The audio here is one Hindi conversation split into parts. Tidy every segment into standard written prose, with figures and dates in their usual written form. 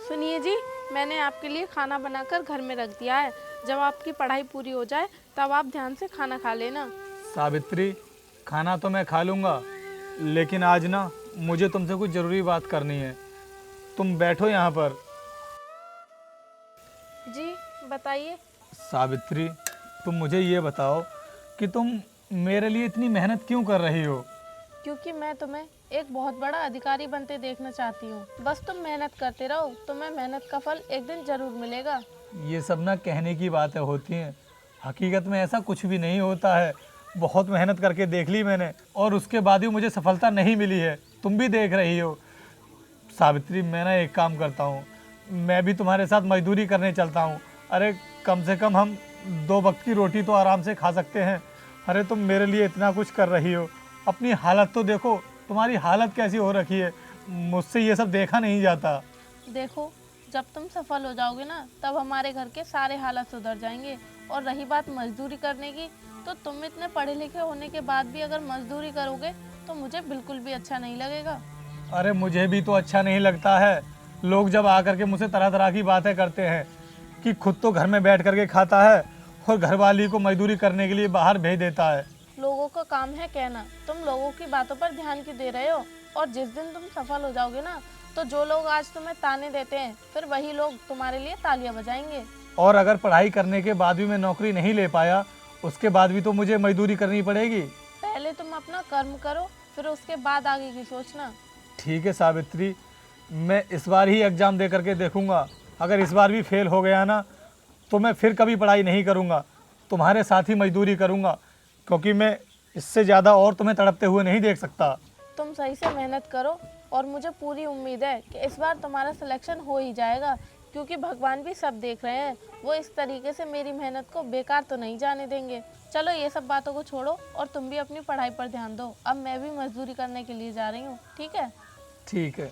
सुनिए जी, मैंने आपके लिए खाना बनाकर घर में रख दिया है। जब आपकी पढ़ाई पूरी हो जाए तब आप ध्यान से खाना खा लेना। सावित्री, खाना तो मैं खा लूँगा, लेकिन आज ना मुझे तुमसे कुछ ज़रूरी बात करनी है। तुम बैठो यहाँ पर। जी बताइए। सावित्री, तुम मुझे ये बताओ कि तुम मेरे लिए इतनी मेहनत क्यों कर रही हो? क्योंकि मैं तुम्हें एक बहुत बड़ा अधिकारी बनते देखना चाहती हूँ। बस तुम मेहनत करते रहो, तुम्हें मेहनत का फल एक दिन जरूर मिलेगा। ये सब ना कहने की बातें होती हैं, हकीकत में ऐसा कुछ भी नहीं होता है। बहुत मेहनत करके देख ली मैंने और उसके बाद भी मुझे सफलता नहीं मिली है। तुम भी देख रही हो। सावित्री, मैं ना एक काम करता हूँ, मैं भी तुम्हारे साथ मजदूरी करने चलता हूँ। अरे कम से कम हम 2 वक्त की रोटी तो आराम से खा सकते हैं। अरे तुम मेरे लिए इतना कुछ कर रही हो, अपनी हालत तो देखो, तुम्हारी हालत कैसी हो रखी है। मुझसे ये सब देखा नहीं जाता। देखो, जब तुम सफल हो जाओगे ना तब हमारे घर के सारे हालात सुधर जाएंगे। और रही बात मजदूरी करने की, तो तुम इतने पढ़े लिखे होने के बाद भी अगर मजदूरी करोगे तो मुझे बिल्कुल भी अच्छा नहीं लगेगा। अरे मुझे भी तो अच्छा नहीं लगता है। लोग जब आकर के मुझसे तरह तरह की बातें करते हैं कि खुद तो घर में बैठ करके खाता है और घरवाली को मजदूरी करने के लिए बाहर भेज देता है। लोगों का काम है कहना, तुम लोगों की बातों पर ध्यान क्यों दे रहे हो? और जिस दिन तुम सफल हो जाओगे ना, तो जो लोग आज तुम्हें ताने देते हैं फिर वही लोग तुम्हारे लिए तालियां बजाएंगे। और अगर पढ़ाई करने के बाद भी मैं नौकरी नहीं ले पाया, उसके बाद भी तो मुझे मजदूरी करनी पड़ेगी। पहले तुम अपना कर्म करो, फिर उसके बाद आगे की सोचना। ठीक है सावित्री, मैं इस बार ही एग्ज़ाम दे करके देखूंगा। अगर इस बार भी फेल हो गया ना तो मैं फिर कभी पढ़ाई नहीं करूंगा, तुम्हारे साथ ही मजदूरी करूंगा, क्योंकि मैं इससे ज़्यादा और तुम्हें तड़पते हुए नहीं देख सकता। तुम सही से मेहनत करो और मुझे पूरी उम्मीद है कि इस बार तुम्हारा सिलेक्शन हो ही जाएगा, क्योंकि भगवान भी सब देख रहे हैं। वो इस तरीके से मेरी मेहनत को बेकार तो नहीं जाने देंगे। चलो ये सब बातों को छोड़ो और तुम भी अपनी पढ़ाई पर ध्यान दो। अब मैं भी मजदूरी करने के लिए जा रही हूँ, ठीक है? ठीक है।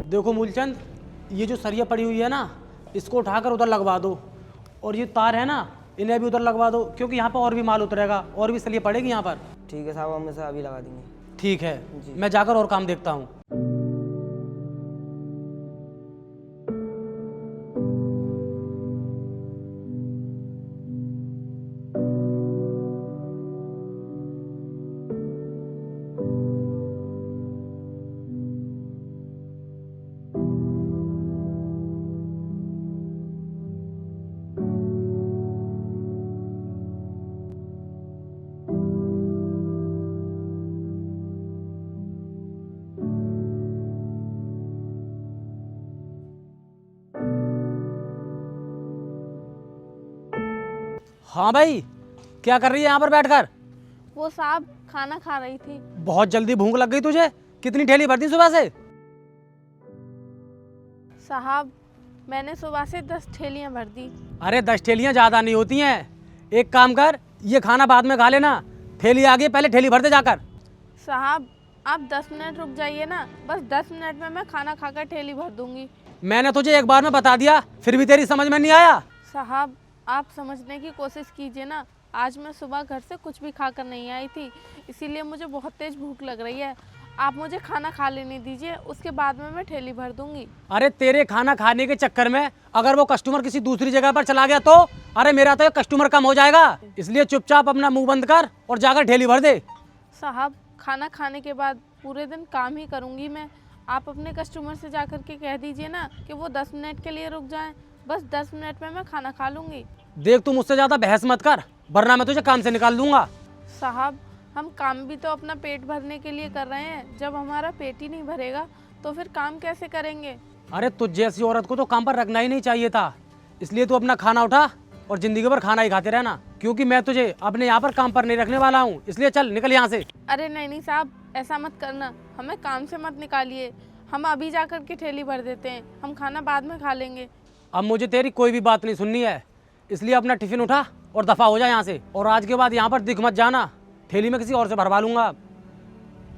देखो मूलचंद, ये जो सरिया पड़ी हुई है ना, इसको उठाकर उधर लगवा दो। और ये तार है ना, इन्हें भी उधर लगवा दो, क्योंकि यहाँ पर और भी माल उतरेगा और भी सरिया पड़ेगी यहाँ पर। ठीक है साहब, हम इसे अभी लगा देंगे। ठीक है, जी। मैं जाकर और काम देखता हूँ। हाँ भाई, क्या कर रही है यहाँ पर बैठकर? वो साहब खाना खा रही थी। बहुत जल्दी भूख लग गई तुझे? कितनी ठेली भरती सुबह से? साहब, मैंने सुबह से 10 ठेलियाँ भर दी। अरे 10 ठेलियाँ ज़्यादा नहीं होती हैं। एक काम कर, ये खाना बाद में खा लेना, ठेली आ गई, पहले ठेली भर दे जाकर। साहब, आप 10 मिनट रुक जाइए ना, बस 10 मिनट में मैं खाना खाकर ठेली भर दूंगी। मैंने तुझे एक बार में बता दिया, फिर भी तेरी समझ में नहीं आया। साहब, आप समझने की कोशिश कीजिए ना। आज मैं सुबह घर से कुछ भी खाकर नहीं आई थी, इसीलिए मुझे बहुत तेज भूख लग रही है। आप मुझे खाना खा लेने दीजिए, उसके बाद में मैं ठेली भर दूंगी। अरे तेरे खाना खाने के चक्कर में अगर वो कस्टमर किसी दूसरी जगह पर चला गया तो? अरे मेरा तो कस्टमर कम हो जाएगा, इसलिए चुपचाप अपना मुंह बंद कर और जाकर ठेली भर दे। साहब, खाना खाने के बाद पूरे दिन काम ही करूंगी मैं। आप अपने कस्टमर से जाकर के कह दीजिए ना कि वो 10 मिनट के लिए रुक जाएं। बस 10 मिनट में मैं खाना खा लूंगी। देख, तू मुझसे ज्यादा बहस मत कर, वरना मैं तुझे काम से निकाल दूंगा। साहब, हम काम भी तो अपना पेट भरने के लिए कर रहे हैं। जब हमारा पेट ही नहीं भरेगा तो फिर काम कैसे करेंगे? अरे तुझ जैसी औरत को तो काम पर रखना ही नहीं चाहिए था। इसलिए तू अपना खाना उठा और जिंदगी भर खाना ही खाते रहना, क्योंकि मैं तुझे अपने यहाँ पर काम पर नहीं रखने वाला हूँ। इसलिए चल निकल यहाँ से। अरे नहीं नहीं साहब, ऐसा मत करना, हमें काम से मत निकालिए। हम अभी जाकर के ठेली भर देते हैं, हम खाना बाद में खा लेंगे। अब मुझे तेरी कोई भी बात नहीं सुननी है, इसलिए अपना टिफिन उठा और दफा हो जा यहाँ से। और आज के बाद यहाँ पर दिख मत जाना, ठेली में किसी और से भरवा लूंगा।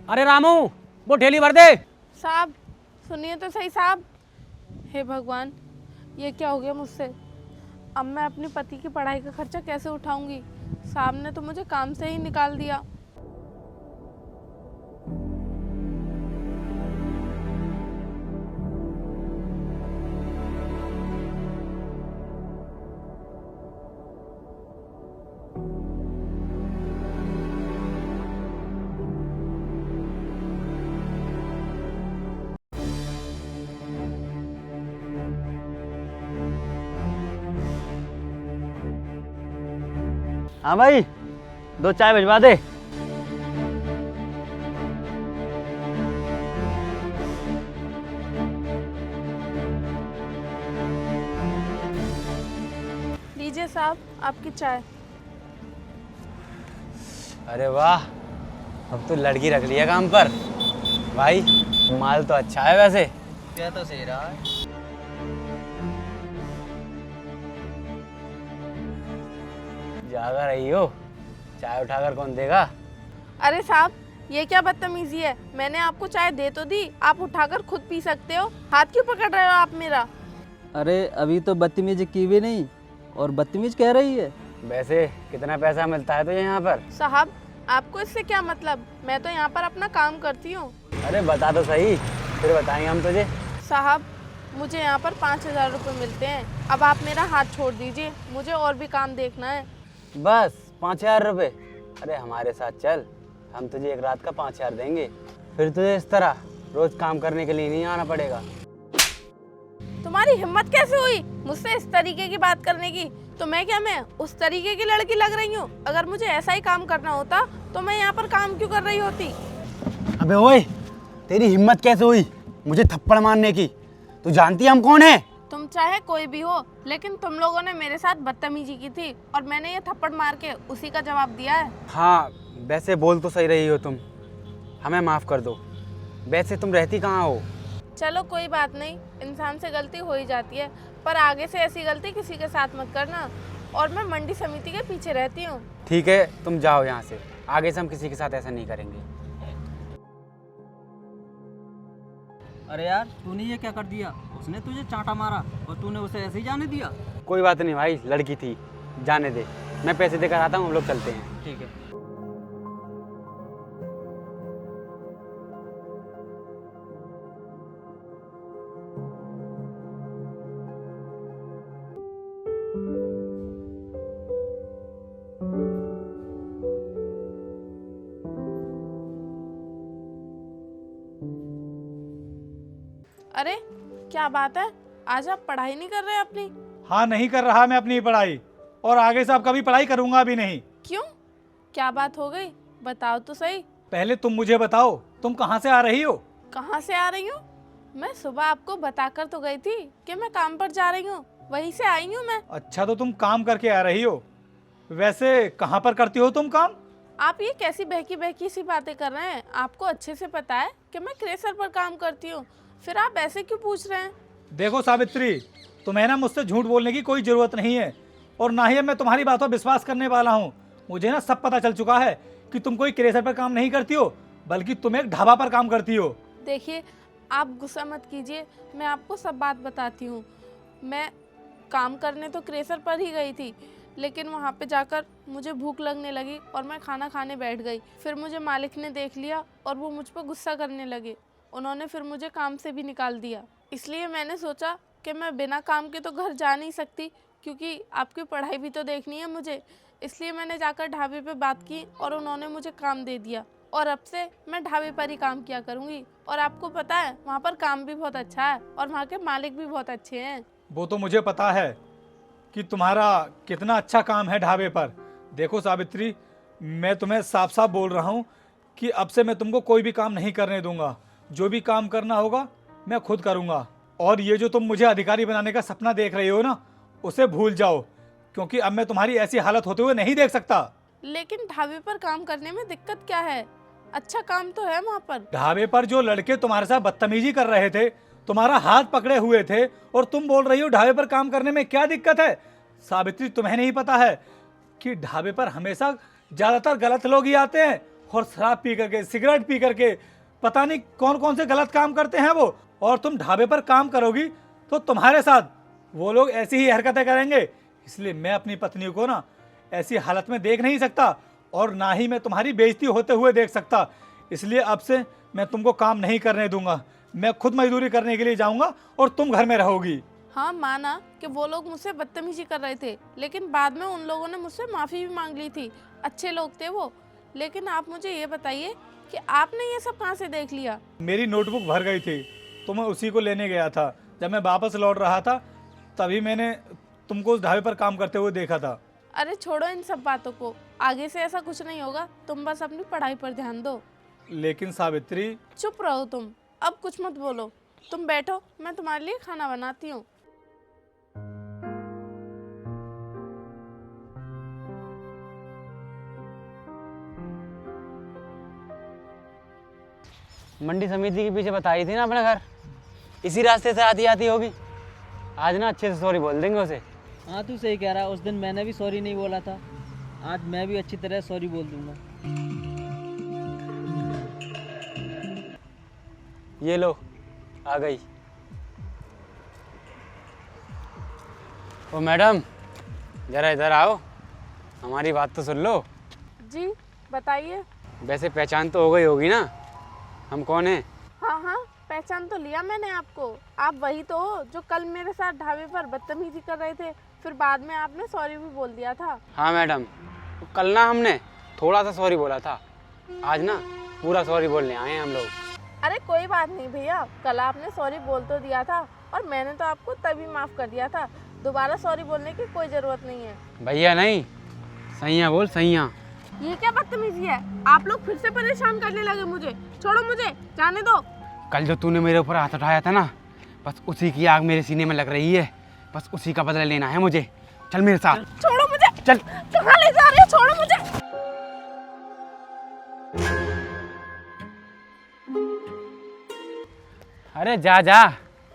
अरे रामू, वो ठेली भर दे। साहब सुनिए तो सही साहब। हे भगवान, ये क्या हो गया मुझसे? अब मैं अपने पति की पढ़ाई का खर्चा कैसे उठाऊंगी? साहब ने तो मुझे काम से ही निकाल दिया। हाँ भाई, 2 चाय भिजवा दे। लीजिए साहब आपकी चाय। अरे वाह, अब तो लड़की रख लिया काम पर। भाई माल तो अच्छा है वैसे। क्या तो सही रहा है। जागा रही हो, चाय उठाकर कौन देगा? अरे साहब, ये क्या बदतमीजी है? मैंने आपको चाय दे तो दी, आप उठाकर खुद पी सकते हो। हाथ क्यों पकड़ रहे हो आप मेरा? अरे अभी तो बदतमीजी की भी नहीं और बदतमीज कह रही है। वैसे कितना पैसा मिलता है तुझे यहाँ पर? साहब आपको इससे क्या मतलब? मैं तो यहाँ पर अपना काम करती हूँ। अरे बता तो सही, फिर बताएंगे हम तुझे। साहब मुझे यहाँ पर 5,000 रुपये मिलते हैं। अब आप मेरा हाथ छोड़ दीजिए, मुझे और भी काम देखना है। बस 5,000 रुपये? अरे हमारे साथ चल, हम तुझे एक रात का 5,000 देंगे। फिर तुझे इस तरह रोज काम करने के लिए नहीं आना पड़ेगा। तुम्हारी हिम्मत कैसे हुई मुझसे इस तरीके की बात करने की? तो मैं उस तरीके की लड़की लग रही हूँ? अगर मुझे ऐसा ही काम करना होता तो मैं यहाँ पर काम क्यों कर रही होती? अबे ओए, तेरी हिम्मत कैसे हुई मुझे थप्पड़ मारने की? तू जानती है हम कौन है? तुम चाहे कोई भी हो, लेकिन तुम लोगों ने मेरे साथ बदतमीजी की थी और मैंने ये थप्पड़ मार के उसी का जवाब दिया है। हाँ वैसे बोल तो सही रही हो तुम, हमें माफ़ कर दो। वैसे तुम रहती कहाँ हो? चलो कोई बात नहीं, इंसान से गलती हो ही जाती है, पर आगे से ऐसी गलती किसी के साथ मत करना। और मैं मंडी समिति के पीछे रहती हूँ। ठीक है, तुम जाओ यहाँ से, आगे से हम किसी के साथ ऐसा नहीं करेंगे। अरे यार तूने ये क्या कर दिया? उसने तुझे चांटा मारा और तूने उसे ऐसे ही जाने दिया? कोई बात नहीं भाई, लड़की थी, जाने दे। मैं पैसे देकर आता हूँ, हम लोग चलते हैं। ठीक है। अरे क्या बात है, आज आप पढ़ाई नहीं कर रहे अपनी? हाँ नहीं कर रहा मैं अपनी पढ़ाई, और आगे से अब कभी पढ़ाई करूंगा भी नहीं। क्यों, क्या बात हो गई? बताओ तो सही। पहले तुम मुझे बताओ, तुम कहाँ से आ रही हो? कहाँ से आ रही हूँ? मैं सुबह आपको बताकर तो गई थी कि मैं काम पर जा रही हूँ, वहीं से आई हूँ मैं। अच्छा तो तुम काम करके आ रही हो। वैसे कहाँ पर करती हो तुम काम? आप ये कैसी बहकी बहकी सी बातें कर रहे हैं? आपको अच्छे से पता है कि मैं क्रेशर पर काम करती हूँ, फिर आप ऐसे क्यों पूछ रहे हैं? देखो सावित्री, तुम्हें ना मुझसे झूठ बोलने की कोई ज़रूरत नहीं है, और ना ही मैं तुम्हारी बातों पर विश्वास करने वाला हूँ। मुझे ना सब पता चल चुका है कि तुम कोई क्रेशर पर काम नहीं करती हो, बल्कि तुम एक ढाबा पर काम करती हो। देखिए आप गुस्सा मत कीजिए, मैं आपको सब बात बताती हूँ। मैं काम करने तो क्रेशर पर ही गई थी, लेकिन वहाँ पे जाकर मुझे भूख लगने लगी और मैं खाना खाने बैठ गई। फिर मुझे मालिक ने देख लिया और वो मुझ पर गुस्सा करने लगे। उन्होंने फिर मुझे काम से भी निकाल दिया। इसलिए मैंने सोचा कि मैं बिना काम के तो घर जा नहीं सकती, क्योंकि आपकी पढ़ाई भी तो देखनी है मुझे। इसलिए मैंने जाकर ढाबे पे बात की और उन्होंने मुझे काम दे दिया, और अब से मैं ढाबे पर ही काम किया करूँगी। और आपको पता है वहाँ पर काम भी बहुत अच्छा है और वहाँ के मालिक भी बहुत अच्छे हैं। वो तो मुझे पता है कि तुम्हारा कितना अच्छा काम है ढाबे पर, देखो सावित्री, मैं तुम्हें साफ साफ बोल रहा हूँ कि अब से मैं तुमको कोई भी काम नहीं करने दूंगा। जो भी काम करना होगा मैं खुद करूँगा। और ये जो तुम मुझे अधिकारी बनाने का सपना देख रही हो ना, उसे भूल जाओ, क्योंकि अब मैं तुम्हारी ऐसी हालत होते हुए नहीं देख सकता। लेकिन ढाबे पर काम करने में दिक्कत क्या है? अच्छा काम तो है वहाँ पर। ढाबे पर जो लड़के तुम्हारे साथ बदतमीजी कर रहे थे, तुम्हारा हाथ पकड़े हुए थे, और तुम बोल रही हो ढाबे पर काम करने में क्या दिक्कत है? सावित्री, तुम्हें नहीं पता है कि ढाबे पर हमेशा ज्यादातर गलत लोग ही आते हैं, और शराब पी करके, सिगरेट पी करके, पता नहीं कौन कौन से गलत काम करते हैं वो। और तुम ढाबे पर काम करोगी तो तुम्हारे साथ वो लोग ऐसी ही हरकतें करेंगे। इसलिए मैं अपनी पत्नी को ना ऐसी हालत में देख नहीं सकता, और ना ही मैं तुम्हारी बेइज्जती होते हुए देख सकता। इसलिए अब से मैं तुमको काम नहीं करने दूंगा। मैं खुद मजदूरी करने के लिए जाऊंगा और तुम घर में रहोगी। हाँ, माना कि वो लोग मुझसे बदतमीजी कर रहे थे, लेकिन बाद में उन लोगों ने मुझसे माफ़ी भी मांग ली थी। अच्छे लोग थे वो। लेकिन आप मुझे ये बताइए कि आपने ये सब कहाँ से देख लिया? मेरी नोटबुक भर गई थी तो मैं उसी को लेने गया था। जब मैं वापस लौट रहा था तभी मैंने तुमको उस ढाबे पर काम करते हुए देखा था। अरे छोड़ो इन सब बातों को, आगे से ऐसा कुछ नहीं होगा। तुम बस अपनी पढ़ाई पर ध्यान दो। लेकिन सावित्री, चुप रहो तुम, अब कुछ मत बोलो। तुम बैठो, मैं तुम्हारे लिए खाना बनाती हूँ। मंडी समिति के पीछे बताई थी ना अपना घर, इसी रास्ते से आती आती होगी। आज ना अच्छे से सॉरी बोल देंगे उसे। हाँ तू सही कह रहा है, उस दिन मैंने भी सॉरी नहीं बोला था, आज मैं भी अच्छी तरह सॉरी बोल दूंगा। ये लो, आ गई। ओ मैडम, जरा इधर आओ, हमारी बात तो सुन लो। जी बताइए। वैसे पहचान तो हो गई होगी ना, हम कौन हैं? हाँ हाँ, पहचान तो लिया मैंने आपको। आप वही तो हो जो कल मेरे साथ ढाबे पर बदतमीजी कर रहे थे, फिर बाद में आपने सॉरी भी बोल दिया था। हाँ मैडम, तो कल ना हमने थोड़ा सा सॉरी बोला था, आज ना पूरा सॉरी बोलने आए हैं हम लोग। अरे कोई बात नहीं भैया, कल आपने सॉरी बोल तो दिया था और मैंने तो आपको तभी माफ़ कर दिया था। दोबारा सॉरी बोलने की कोई ज़रूरत नहीं है। भैया नहीं, सैया बोल, सैया। ये क्या बदतमीजी है? आप लोग फिर से परेशान करने लगे मुझे। छोड़ो मुझे, जाने दो। कल जो तूने मेरे ऊपर हाथ उठाया था ना, बस उसी की आग मेरे सीने में लग रही है। बस उसी का बदला लेना है मुझे। चल मेरे साथ। छोड़ो मुझे। चल। कहाँ ले जा रहे हो? छोड़ो मुझे। अरे जा जा,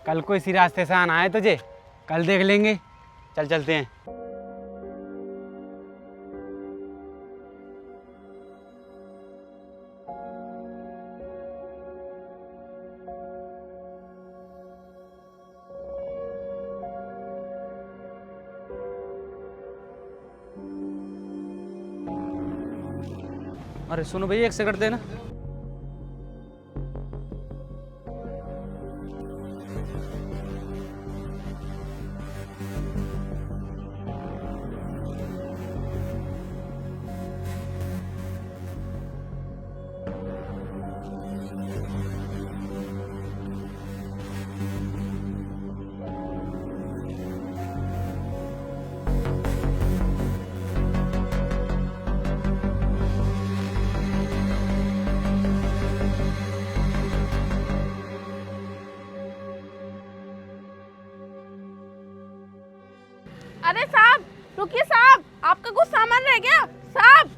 कल को इसी रास्ते से आना है तुझे, कल देख लेंगे। चल चलते हैं। अरे सुनो भैया, एक सिगरेट देना। अरे साहब रुकिए साहब, आपका कुछ सामान रह गया साहब।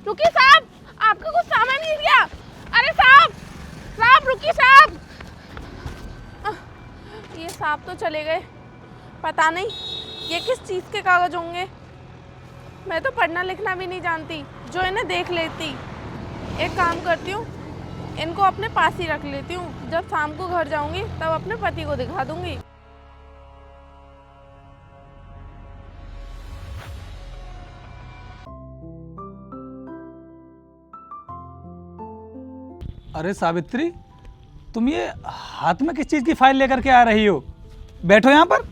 रुकिए साहब, आपका कुछ सामान गिर गया। अरे साहब, साहब रुकिए साहब। ये साहब तो चले गए, पता नहीं ये किस चीज़ के कागज होंगे। मैं तो पढ़ना लिखना भी नहीं जानती, जो इन्हें देख लेती। एक काम करती हूँ, इनको अपने पास ही रख लेती हूँ। जब शाम को घर जाऊंगी तब अपने पति को दिखा दूंगी। अरे सावित्री, तुम ये हाथ में किस चीज की फाइल लेकर के आ रही हो? बैठो यहाँ पर।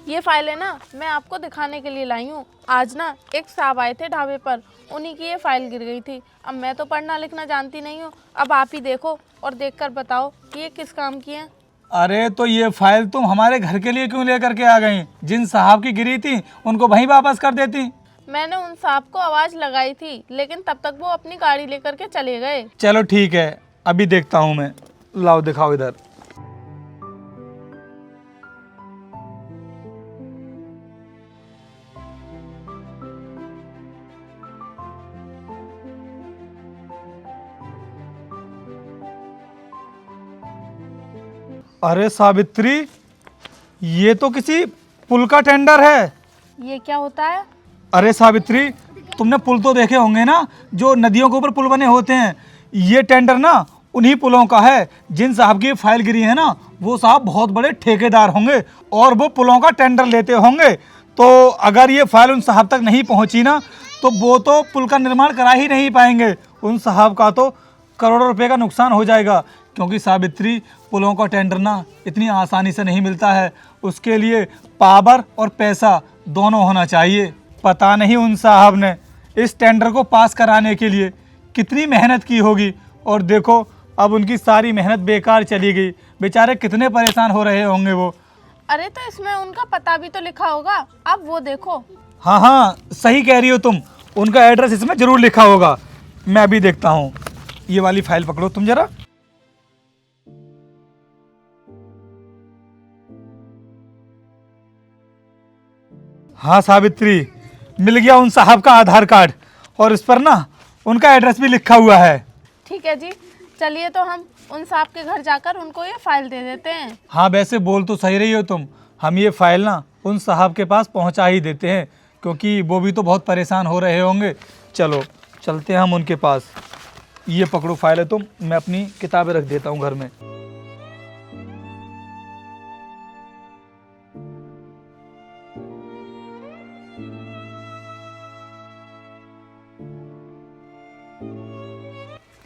ये फाइल है ना, मैं आपको दिखाने के लिए लाई हूँ। आज ना एक साहब आए थे ढाबे पर, उन्हीं की ये फाइल गिर गई थी। अब मैं तो पढ़ना लिखना जानती नहीं हूँ, अब आप ही देखो और देखकर बताओ कि ये किस काम की है। अरे तो ये फाइल तुम हमारे घर के लिए क्यों लेकर के आ गई? जिन साहब की गिरी थी उनको वहीं वापस कर देती। मैंने उन साहब को आवाज़ लगाई थी, लेकिन तब तक वो अपनी गाड़ी लेकर के चले गए। चलो ठीक है, अभी देखता हूँ मैं। लाओ दिखाओ इधर। अरे सावित्री, ये तो किसी पुल का टेंडर है। ये क्या होता है? अरे सावित्री, तुमने पुल तो देखे होंगे ना, जो नदियों के ऊपर पुल बने होते हैं। ये टेंडर ना उन्हीं पुलों का है। जिन साहब की फाइल गिरी है ना, वो साहब बहुत बड़े ठेकेदार होंगे और वो पुलों का टेंडर लेते होंगे। तो अगर ये फाइल उन साहब तक नहीं पहुंची ना, तो वो तो पुल का निर्माण करा ही नहीं पाएंगे। उन साहब का तो करोड़ों रुपए का नुकसान हो जाएगा, क्योंकि सावित्री, पुलों का टेंडर ना इतनी आसानी से नहीं मिलता है। उसके लिए पावर और पैसा दोनों होना चाहिए। पता नहीं उन साहब ने इस टेंडर को पास कराने के लिए कितनी मेहनत की होगी, और देखो अब उनकी सारी मेहनत बेकार चली गई। बेचारे कितने परेशान हो रहे होंगे वो। अरे तो इसमें उनका पता भी तो लिखा होगा, अब वो देखो। हाँ हाँ, सही कह रही हो तुम, उनका एड्रेस इसमें जरूर लिखा होगा। मैं अभी देखता हूँ। ये वाली फाइल पकड़ो तुम जरा। हाँ सावित्री, मिल गया उन साहब का आधार कार्ड, और इस पर ना उनका एड्रेस भी लिखा हुआ है। ठीक है जी, चलिए तो हम उन साहब के घर जाकर उनको ये फाइल दे देते हैं। हाँ वैसे बोल तो सही रही हो तुम, हम ये फाइल ना उन साहब के पास पहुंचा ही देते हैं, क्योंकि वो भी तो बहुत परेशान हो रहे होंगे। चलो चलते हैं हम उनके पास। ये पकड़ो फाइल है तुम, मैं अपनी किताबें रख देता हूँ घर में।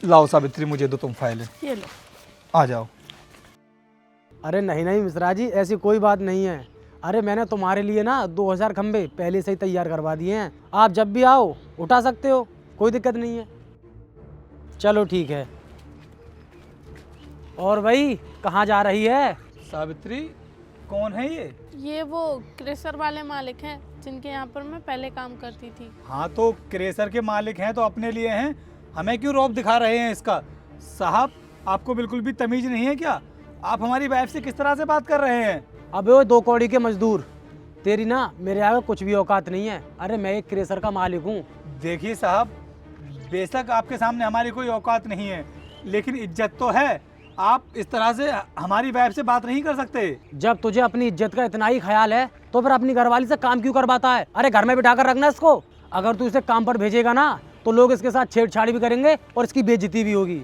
लाओ सावित्री, मुझे दो तुम फाइलें। ये लो। आ जाओ। अरे नहीं नहीं मिश्रा जी, ऐसी कोई बात नहीं है। अरे मैंने तुम्हारे लिए ना 2000 खंबे पहले से ही तैयार करवा दिए हैं। आप जब भी आओ उठा सकते हो, कोई दिक्कत नहीं है। चलो ठीक है। और भाई कहाँ जा रही है? सावित्री, कौन है ये? ये वो क्रेशर वाले मालिक हैं जिनके यहाँ पर मैं पहले काम करती थी। हाँ तो क्रेशर के मालिक हैं तो अपने लिए हैं, हमें क्यों रौब दिखा रहे हैं इसका? साहब, आपको बिल्कुल भी तमीज नहीं है क्या? आप हमारी वाइफ से किस तरह से बात कर रहे हैं? अबे वो 2 कौड़ी के मजदूर, तेरी ना मेरे आगे कुछ भी औकात नहीं है। अरे मैं एक क्रेशर का मालिक हूँ। देखिए साहब, बेशक आपके सामने हमारी कोई औकात नहीं है, लेकिन इज्जत तो है। आप इस तरह से हमारी वाइफ से बात नहीं कर सकते। जब तुझे अपनी इज्जत का इतना ही ख्याल है तो फिर अपनी घरवाली से काम क्यों करवाता है? अरे घर में बिठा कर रखना इसको। अगर तू इसे काम पर भेजेगा ना तो लोग इसके साथ छेड़छाड़ भी करेंगे और इसकी बेइज्जती भी होगी।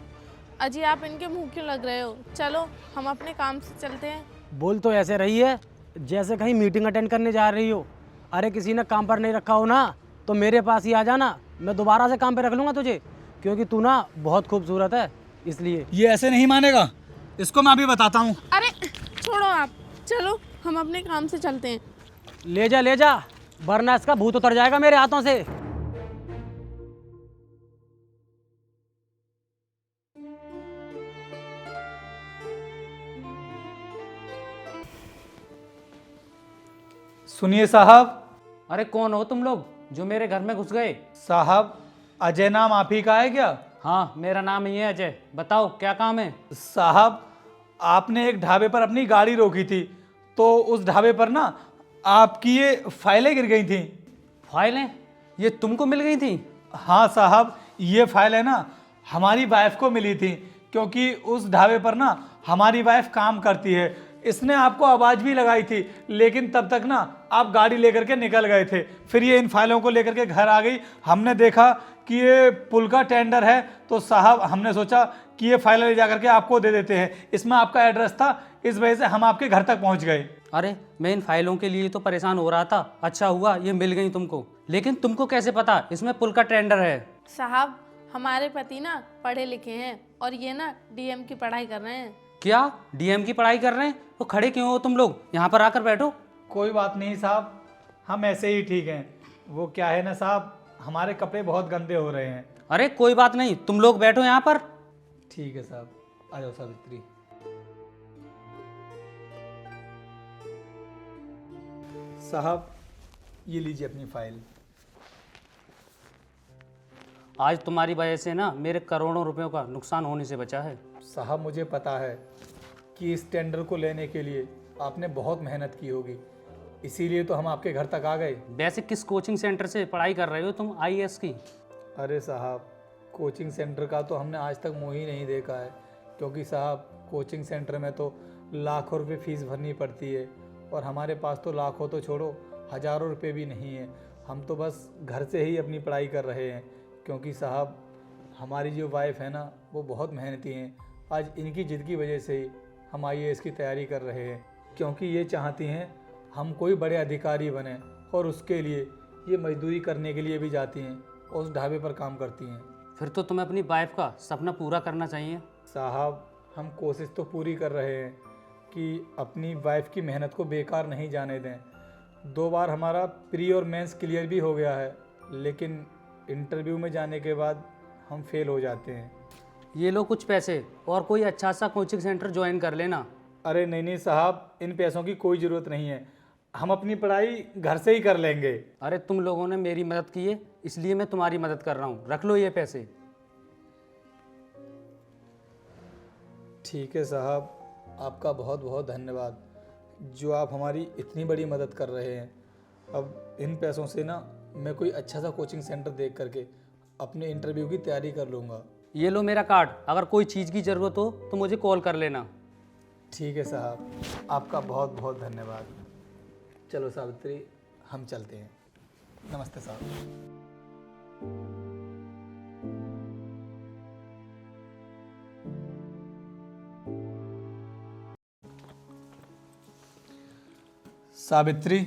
अजी आप इनके मुंह क्यों लग रहे हो? चलो हम अपने काम से चलते हैं। बोल तो ऐसे रही है जैसे कहीं मीटिंग अटेंड करने जा रही हो। अरे किसी ने काम पर नहीं रखा हो ना तो मेरे पास ही आ जाना, मैं दोबारा से काम पे रख लूँगा तुझे, क्योंकि तू ना बहुत खूबसूरत है इसलिए। ये ऐसे नहीं मानेगा, इसको मैं अभी बताता हूँ। अरे छोड़ो आप, चलो हम अपने काम से चलते हैं। ले जा, वरना इसका भूत उतर जाएगा मेरे हाथों से। सुनिए साहब। अरे कौन हो तुम लोग जो मेरे घर में घुस गए? साहब, अजय नाम आप ही का है क्या? हाँ मेरा नाम ही है अजय, बताओ क्या काम है? साहब, आपने एक ढाबे पर अपनी गाड़ी रोकी थी, तो उस ढाबे पर ना आपकी ये फाइलें गिर गई थी। फाइलें? ये तुमको मिल गई थी? हाँ साहब, ये फाइल है ना हमारी वाइफ को मिली थी, क्योंकि उस ढाबे पर ना हमारी वाइफ काम करती है। इसने आपको आवाज़ भी लगाई थी, लेकिन तब तक ना आप गाड़ी लेकर के निकल गए थे। फिर ये इन फाइलों को लेकर के घर आ गई। हमने देखा कि ये पुल का टेंडर है, तो साहब हमने सोचा कि ये फाइल ले जाकर के आपको दे देते हैं। इसमें आपका एड्रेस था, इस वजह से हम आपके घर तक पहुंच गए। अरे मैं इन फाइलों के लिए तो परेशान हो रहा था, अच्छा हुआ ये मिल गई तुमको। लेकिन तुमको कैसे पता इसमें पुल का टेंडर है? साहब, हमारे पति ना पढ़े लिखे हैं और ये ना डीएम की पढ़ाई कर रहे हैं। क्या डीएम की पढ़ाई कर रहे हैं? तो खड़े क्यों हो तुम लोग? यहाँ पर आकर बैठो। कोई बात नहीं साहब, हम ऐसे ही ठीक हैं। वो क्या है ना साहब, हमारे कपड़े बहुत गंदे हो रहे हैं। अरे कोई बात नहीं, तुम लोग बैठो यहाँ पर। ठीक है साहब, आ जाओ सावित्री। साहब ये लीजिए अपनी फाइल। आज तुम्हारी वजह से ना मेरे करोड़ों रुपयों का नुकसान होने से बचा है। साहब मुझे पता है कि इस टेंडर को लेने के लिए आपने बहुत मेहनत की होगी, इसीलिए तो हम आपके घर तक आ गए। वैसे किस कोचिंग सेंटर से पढ़ाई कर रहे हो तुम आईएएस की? अरे साहब कोचिंग सेंटर का तो हमने आज तक मुँह ही नहीं देखा है, क्योंकि साहब कोचिंग सेंटर में तो लाखों रुपए फीस भरनी पड़ती है और हमारे पास तो लाखों तो छोड़ो हज़ारों रुपए भी नहीं है। हम तो बस घर से ही अपनी पढ़ाई कर रहे हैं, क्योंकि साहब हमारी जो वाइफ है ना वो बहुत मेहनती हैं। आज इनकी जिद की वजह से ही हम आईएएस की तैयारी कर रहे हैं, क्योंकि ये चाहती हैं हम कोई बड़े अधिकारी बने और उसके लिए ये मजदूरी करने के लिए भी जाती हैं और उस ढाबे पर काम करती हैं। फिर तो तुम्हें अपनी वाइफ का सपना पूरा करना चाहिए। साहब हम कोशिश तो पूरी कर रहे हैं कि अपनी वाइफ की मेहनत को बेकार नहीं जाने दें। 2 बार हमारा प्री और मेंस क्लियर भी हो गया है, लेकिन इंटरव्यू में जाने के बाद हम फेल हो जाते हैं। ये लो कुछ पैसे और कोई अच्छा सा कोचिंग सेंटर ज्वाइन कर लेना। अरे नहीं साहब, इन पैसों की कोई ज़रूरत नहीं है, हम अपनी पढ़ाई घर से ही कर लेंगे। अरे तुम लोगों ने मेरी मदद की है, इसलिए मैं तुम्हारी मदद कर रहा हूँ। रख लो ये पैसे। ठीक है साहब, आपका बहुत बहुत धन्यवाद जो आप हमारी इतनी बड़ी मदद कर रहे हैं। अब इन पैसों से ना मैं कोई अच्छा सा कोचिंग सेंटर देख करके अपने इंटरव्यू की तैयारी कर लूँगा। ये लो मेरा कार्ड, अगर कोई चीज़ की ज़रूरत हो तो मुझे कॉल कर लेना। ठीक है साहब, आपका बहुत बहुत धन्यवाद। चलो सावित्री हम चलते हैं। नमस्ते साहब। सावित्री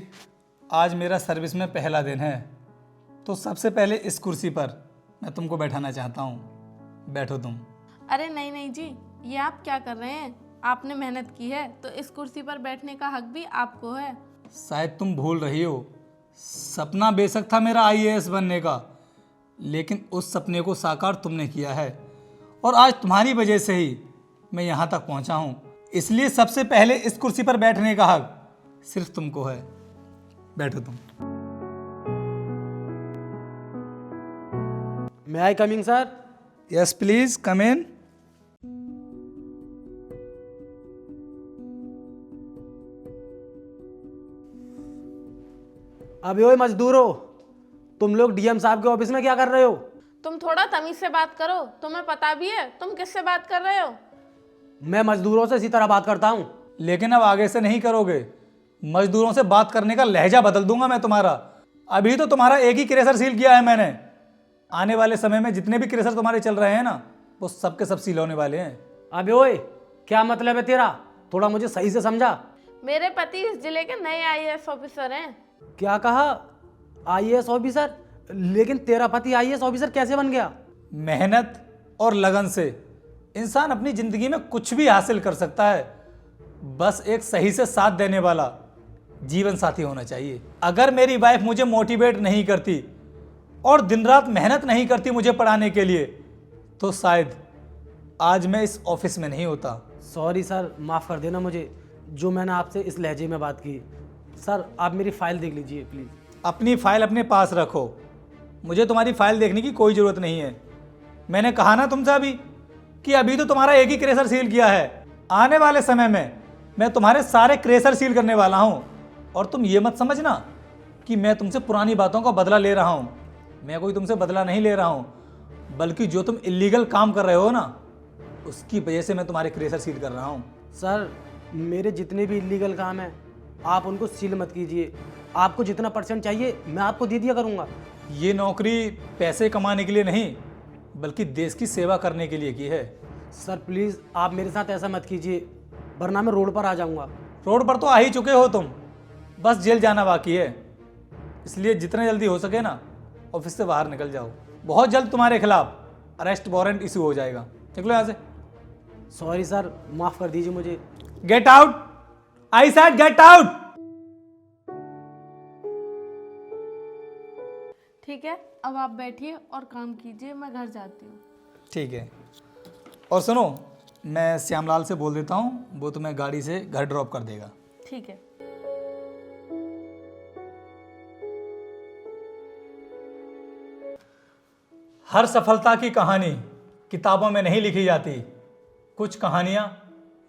आज मेरा सर्विस में पहला दिन है, तो सबसे पहले इस कुर्सी पर मैं तुमको बैठाना चाहता हूँ। बैठो तुम। अरे नहीं नहीं जी, ये आप क्या कर रहे हैं? आपने मेहनत की है तो इस कुर्सी पर बैठने का हक भी आपको है। शायद तुम भूल रही हो, सपना बेशक था मेरा आईएएस बनने का, लेकिन उस सपने को साकार तुमने किया है और आज तुम्हारी वजह से ही मैं यहाँ तक पहुँचा हूँ। इसलिए सबसे पहले इस कुर्सी पर बैठने का हक सिर्फ तुमको है। बैठो तुम। May I coming sir? Yes please come in. अबे ओए मजदूरो, तुम लोग डीएम साहब के ऑफिस में क्या कर रहे हो? तुम थोड़ा तमीज से बात करो, तुम्हें पता भी है तुम किससे बात कर रहे हो? मैं मजदूरों से इसी तरह बात करता हूँ। लेकिन अब आगे से नहीं करोगे। मजदूरों से बात करने का लहजा बदल दूंगा मैं तुम्हारा। अभी तो तुम्हारा एक ही क्रेशर सील किया है मैंने। आने वाले समय में जितने भी क्रेशर तुम्हारे चल रहे हैं ना, वो सब के सब सील होने वाले हैं। अबे ओए क्या मतलब है तेरा? थोड़ा मुझे सही से समझा। मेरे पति इस जिले के नए आईएएस ऑफिसर हैं। क्या कहा? IAS officer? लेकिन तेरा पति आईएएस ऑफिसर कैसे बन गया? मेहनत और लगन से इंसान अपनी जिंदगी में कुछ भी हासिल कर सकता है। बस एक सही से साथ देने वाला जीवन साथी होना चाहिए। अगर मेरी वाइफ मुझे मोटिवेट नहीं करती और दिन रात मेहनत नहीं करती मुझे पढ़ाने के लिए, तो शायद आज मैं इस ऑफिस में नहीं होता। सॉरी सर, माफ़ कर देना मुझे जो मैंने आपसे इस लहजे में बात की। सर आप मेरी फाइल देख लीजिए प्लीज़। अपनी फाइल अपने पास रखो, मुझे तुम्हारी फाइल देखने की कोई ज़रूरत नहीं है। मैंने कहा ना तुमसे अभी कि अभी तो तुम्हारा एक ही क्रेशर सील किया है। आने वाले समय में मैं तुम्हारे सारे क्रेशर सील करने वाला हूँ। और तुम ये मत समझना कि मैं तुमसे पुरानी बातों का बदला ले रहा हूँ। मैं कोई तुमसे बदला नहीं ले रहा हूँ, बल्कि जो तुम इलीगल काम कर रहे हो ना, उसकी वजह से मैं तुम्हारे क्रेशर सील कर रहा हूँ। सर मेरे जितने भी इलीगल काम हैं आप उनको सील मत कीजिए। आपको जितना % चाहिए मैं आपको दे दिया करूँगा। ये नौकरी पैसे कमाने के लिए नहीं, बल्कि देश की सेवा करने के लिए की है। सर प्लीज़ आप मेरे साथ ऐसा मत कीजिए, वरना मैं रोड पर आ जाऊँगा। रोड पर तो आ ही चुके हो तुम, बस जेल जाना बाकी है। इसलिए जितने जल्दी हो सके ना ऑफिस से बाहर निकल जाओ। बहुत जल्द तुम्हारे खिलाफ अरेस्ट वारंट इशू हो जाएगा। निकलो यहाँ से। सॉरी सर, माफ़ कर दीजिए मुझे। Get out, I said get out. ठीक है, अब आप बैठिए और काम कीजिए, मैं घर जाती हूँ। ठीक है। और सुनो, मैं श्यामलाल से बोल देता हूँ, वो तुम्हें गाड़ी से घर ड्रॉप कर देगा। ठीक है। हर सफलता की कहानी किताबों में नहीं लिखी जाती। कुछ कहानियाँ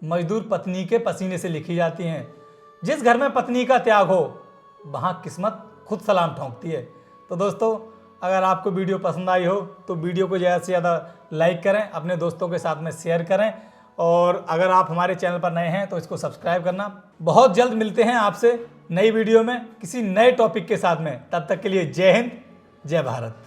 मजदूर पत्नी के पसीने से लिखी जाती हैं। जिस घर में पत्नी का त्याग हो वहाँ किस्मत खुद सलाम ठोंकती है। तो दोस्तों, अगर आपको वीडियो पसंद आई हो तो वीडियो को ज़्यादा से ज़्यादा लाइक करें, अपने दोस्तों के साथ में शेयर करें, और अगर आप हमारे चैनल पर नए हैं तो इसको सब्सक्राइब करना। बहुत जल्द मिलते हैं आपसे नई वीडियो में किसी नए टॉपिक के साथ में। तब तक के लिए जय हिंद, जय भारत।